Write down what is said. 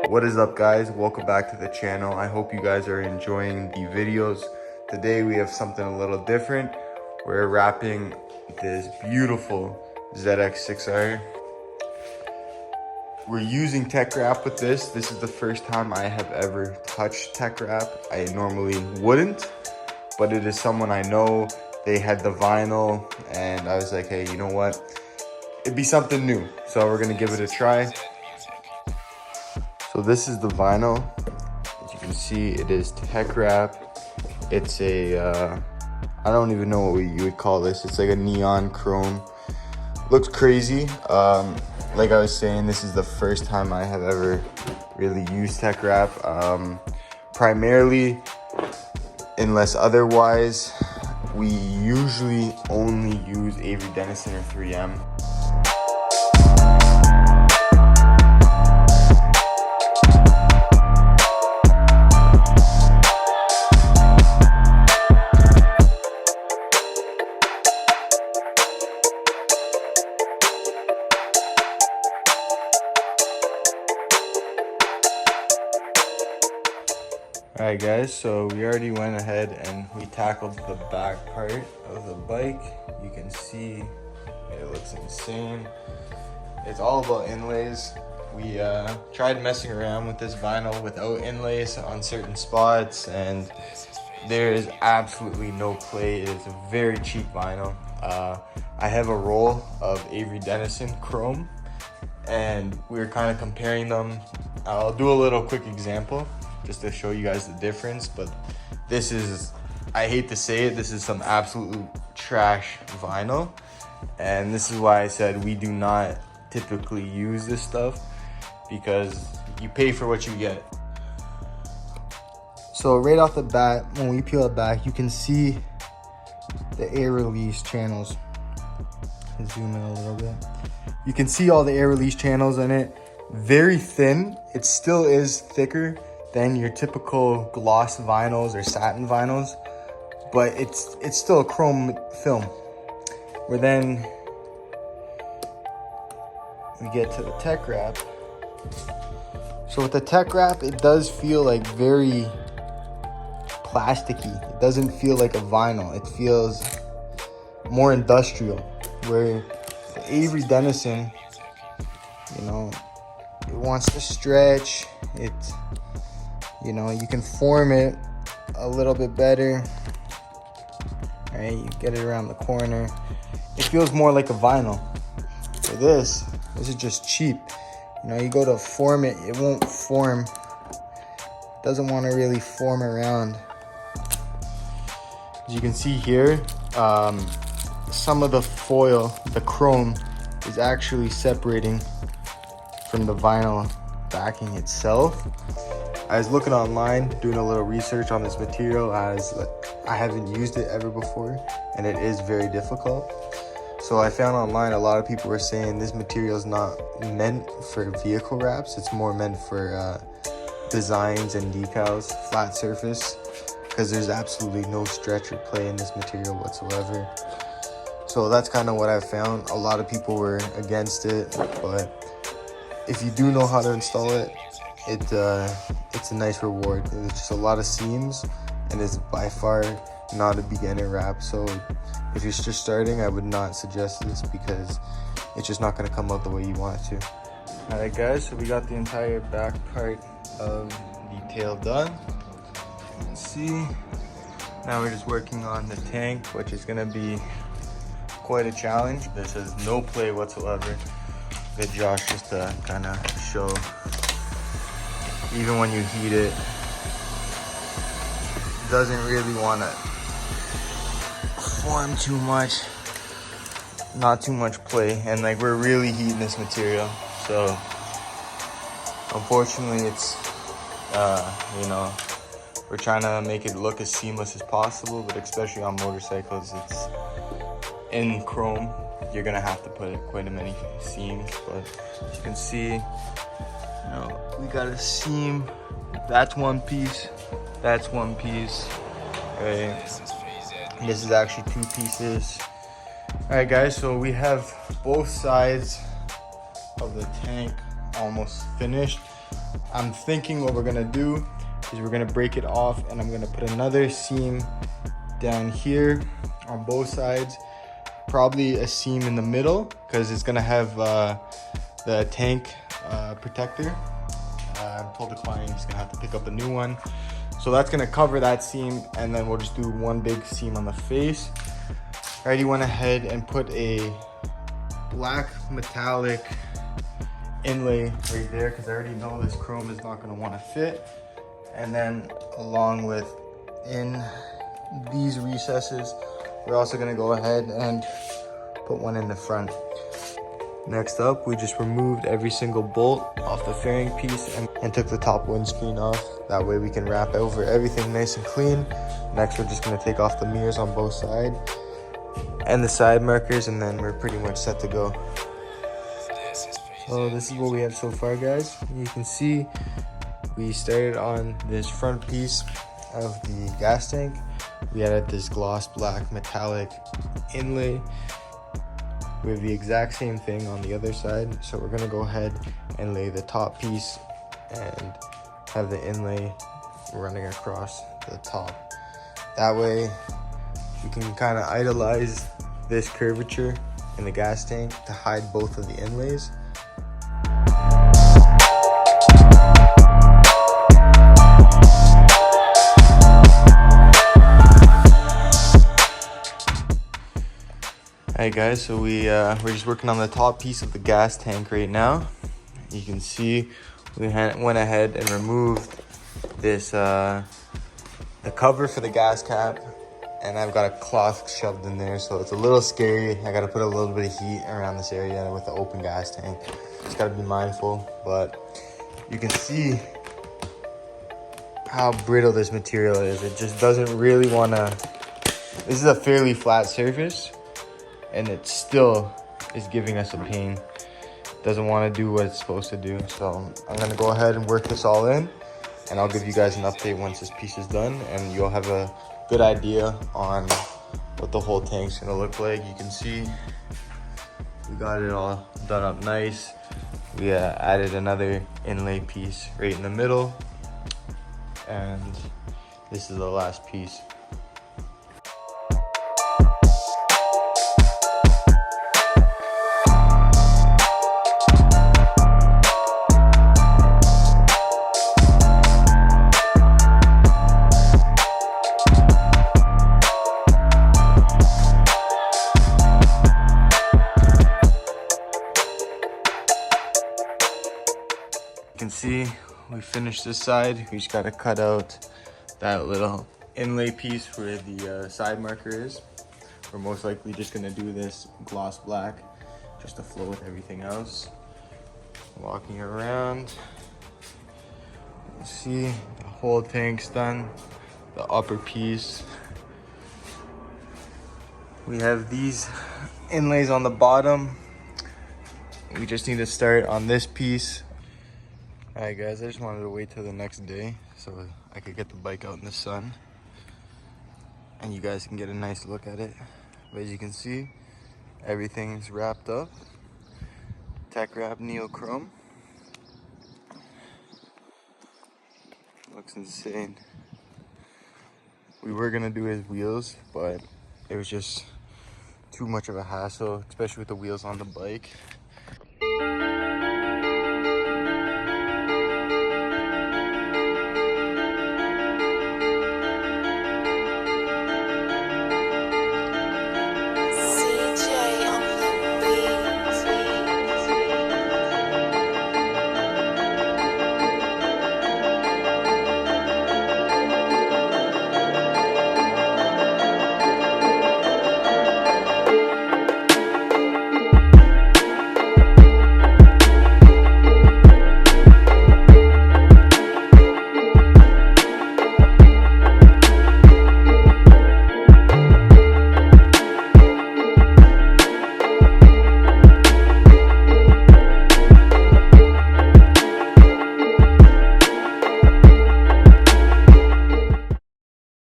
What is up, guys? Welcome back to the channel. I hope you guys are enjoying the videos. Today we have something a little different. We're wrapping this beautiful ZX6R. We're using teckwrap with this. This is the first time I have ever touched teckwrap. I normally wouldn't, but it is someone I know. They had the vinyl and I was like, hey, you know what? It'd be something new. So we're gonna give it a try. So this is the vinyl. As you can see, it is teckwrap. It's a, I don't even know what you would call this. It's like a neon chrome. Looks crazy. Like I was saying, this is the first time I have ever really used teckwrap. Primarily, unless otherwise, we usually only use Avery Dennison or 3M. Alright guys, so we already went ahead and we tackled the back part of the bike. You can see it looks insane. It's all about inlays. We tried messing around with this vinyl without inlays on certain spots, and there is absolutely no play. It is a very cheap vinyl. I have a roll of Avery Dennison chrome, and we were kind of comparing them. I'll do a little quick example just to show you guys the difference, but this is, I hate to say it, this is some absolute trash vinyl, and this is why I said we do not typically use this stuff, because you pay for what you get. So right off the bat, when we peel it back, you can see the air release channels. Let's zoom in a little bit. You can see all the air release channels in it. Very thin. It still is thicker than your typical gloss vinyls or satin vinyls, but it's still a chrome film. Where then we get to the teckwrap. So with the teckwrap, it does feel like very plasticky. It doesn't feel like a vinyl. It feels more industrial. Where the Avery Dennison, you know, it wants to stretch. You know, you can form it a little bit better. All right, you get it around the corner. It feels more like a vinyl. For this is just cheap. You know, you go to form it, it won't form. It doesn't want to really form around. As you can see here, some of the foil, the chrome, is actually separating from the vinyl backing itself. I was looking online, doing a little research on this material, as I haven't used it ever before, and it is very difficult. So I found online a lot of people were saying this material is not meant for vehicle wraps. It's more meant for designs and decals, flat surface, because there's absolutely no stretch or play in this material whatsoever. So that's kind of what I found. A lot of people were against it, but if you do know how to install it, it's a nice reward. It's just a lot of seams, and it's by far not a beginner wrap. So if you're just starting, I would not suggest this, because it's just not going to come out the way you want it to. All right guys, so we got the entire back part of the tail done. You can see now we're just working on the tank, which is going to be quite a challenge. This has no play whatsoever. Good Josh, just to kind of show, even when you heat it, doesn't really want to form too much, not too much play, and like we're really heating this material, so unfortunately it's you know, we're trying to make it look as seamless as possible, but especially on motorcycles, it's in chrome, you're gonna have to put quite a many seams. But as you can see, you know, we got a seam, that's one piece, that's one piece, right? This is actually two pieces. All right guys, so we have both sides of the tank almost finished. I'm thinking what we're gonna do is we're gonna break it off, and I'm gonna put another seam down here on both sides, probably a seam in the middle because it's gonna have the tank protector. I told the client he's gonna have to pick up a new one, so that's gonna cover that seam, and then we'll just do one big seam on the face. I already went ahead and put a black metallic inlay right there because I already know this chrome is not going to want to fit. And then along with in these recesses, we're also going to go ahead and put one in the front. Next up, we just removed every single bolt off the fairing piece and took the top windscreen off. That way we can wrap over everything nice and clean. Next, we're just going to take off the mirrors on both sides and the side markers, and then we're pretty much set to go. So this is what we have so far, guys. You can see we started on this front piece of the gas tank. We added this gloss black metallic inlay. We have the exact same thing on the other side. So we're gonna go ahead and lay the top piece and have the inlay running across the top. That way we can kind of idolize this curvature in the gas tank to hide both of the inlays. Alright guys, so we're just working on the top piece of the gas tank right now. You can see we went ahead and removed this the cover for the gas cap, and I've got a cloth shoved in there, so it's a little scary. I gotta put a little bit of heat around this area with the open gas tank. Just gotta be mindful, but you can see how brittle this material is. It just doesn't really wanna, this is a fairly flat surface, and it still is giving us a pain. Doesn't want to do what it's supposed to do. So I'm gonna go ahead and work this all in, and I'll give you guys an update once this piece is done, and you'll have a good idea on what the whole tank's gonna look like. You can see we got it all done up nice. We added another inlay piece right in the middle, and this is the last piece. You can see we finished this side. We just got to cut out that little inlay piece where the side marker is. We're most likely just going to do this gloss black just to flow with everything else. Walking around, you see the whole tank's done, the upper piece. We have these inlays on the bottom. We just need to start on this piece. Alright guys, I just wanted to wait till the next day so I could get the bike out in the sun and you guys can get a nice look at it. But as you can see, everything's wrapped up. Teckwrap neochrome. Looks insane. We were gonna do his wheels, but it was just too much of a hassle, especially with the wheels on the bike.